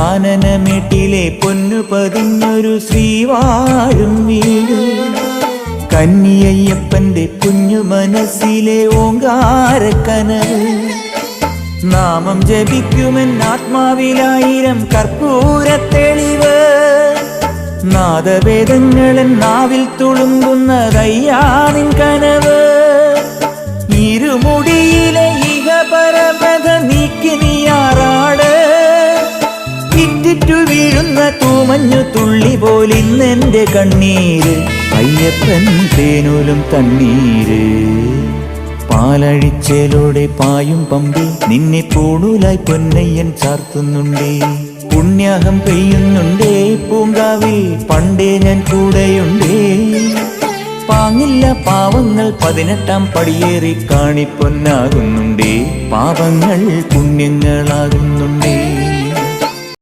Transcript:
കാനനമേട്ടിലെ പൊന്നു പതിഞ്ഞൊരു ശ്രീവാഴും വീട്, കന്നിയയ്യപ്പന്റെ കുഞ്ഞു മനസ്സിലെ ഓങ്കാരക്കനവ്. നാമം ജപിക്കുമെൻ ആത്മാവിലായിരം കർപ്പൂരത്തെളിവ്, നാദവേദങ്ങളൻ നാവിൽ തുളുമ്പുന്നതയ്യാനിൻ കനവ്. ഇരുമുടിയിലെ ഇഹപരമത നീക്കി നീയാറാട്, ഇറ്റിറ്റു വീഴുന്ന തൂമഞ്ഞു തുള്ളി പോലിന്നെന്റെ കണ്ണീര്. അയ്യപ്പൻ തേനൂലും തണ്ണീര്. പാലഴിച്ചേലോടെ പായും പമ്പി നിന്നെ പൂണൂലായി പൊന്നയ്യൻ ചാർത്തുന്നുണ്ടേ. പുണ്യാഹം പെയ്യുന്നുണ്ടേ പൂങ്കാവിൽ പണ്ടേ ഞാൻ കൂടെയുണ്ടേ. പാങ്ങില്ല പാവങ്ങൾ 18-ാം പടിയേറി കാണിപ്പൊന്നാകുന്നുണ്ടേ. പാപങ്ങൾ പുണ്യങ്ങളാകുന്നുണ്ടേ.